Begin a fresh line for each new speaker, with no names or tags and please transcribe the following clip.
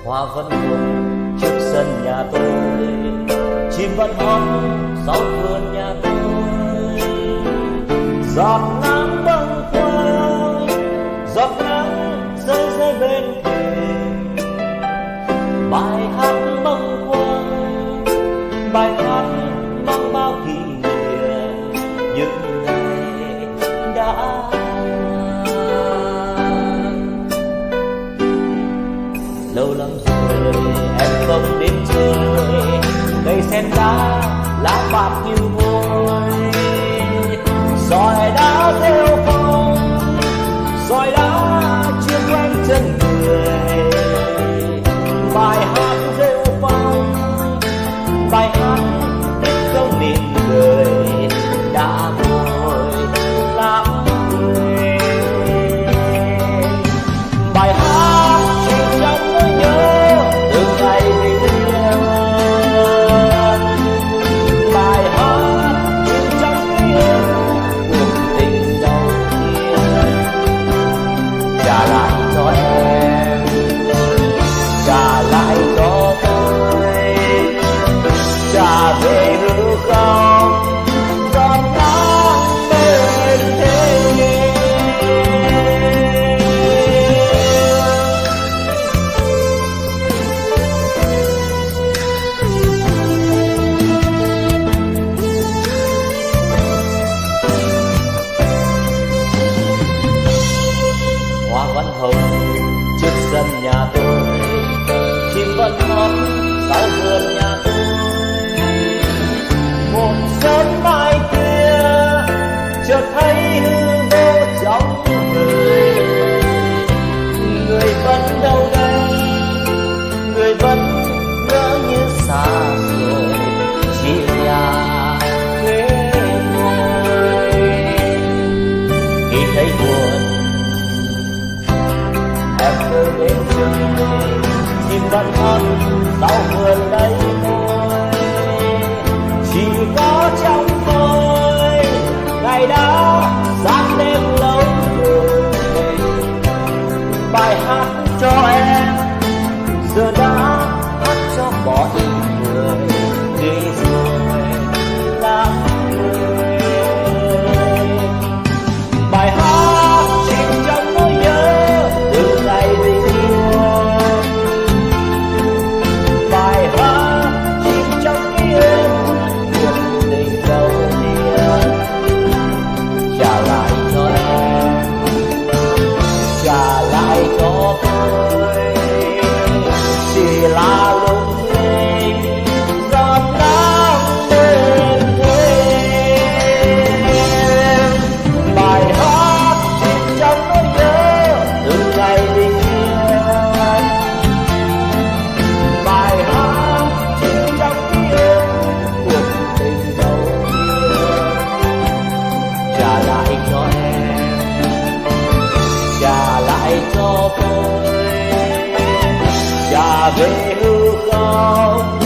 Hoa vẫn rụng trước sân nhà tôi, chim vẫn hót sau vườn nhà tôi. Giọt nắng bâng khuâng, giọt nắng rơi rơi bên thềm. Bài hát bâng khuâng, bài hát mang bao kỷ niệm những ngày đã. Lâu lắm rồi em không đến chơi, cây sen đá lá bạc như vôi. Sỏi đá rêu phong, sỏi đá chưa quen chân người. Bài hát rêu phong, bài hát biết không niệm người đã vội lắm người. Bài hát chỉ trong nỗi nhớ từ ngày mình yêu. Bài hát chỉ trong ký ức cuộc tình đầu tiên. Trả lại cho em, trả lại cho tôi, trả về hư không giọt nắng bên thềm. Hoa vẫn hồng trước sân nhà tôi, chim vẫn hót sau vườn nhà tôi. Một sớm mai kia chợt thấy hư vô trong người. Người vẫn đâu đây, người vẫn ngỡ như xa rồi, chỉ là thế thôi. Khi thấy buồn em cứ đến chơi, chim vẫn hót sau vườn đây thôi. Chỉ có trong tôi ngày đã sáng đêm lâu rồi. Bài hát cho em giờ đã hát cho mọi người đi rồi lắm người. Bài hát chìm trong nỗi nhớ từ ngày mình yêu. Bài hát chìm trong ký ức cuộc tình đầu tiên. Trả lại cho em, trả lại cho tôi, chỉ là lung linh giọt nắng bên thềm. Bài hát chìm trong nỗi nhớ từ ngày mình yêu. Bài hát chìm trong ký ức cuộc tình đầu tiên. Trả lại cho em, trả lại cho tôi, trả về hư không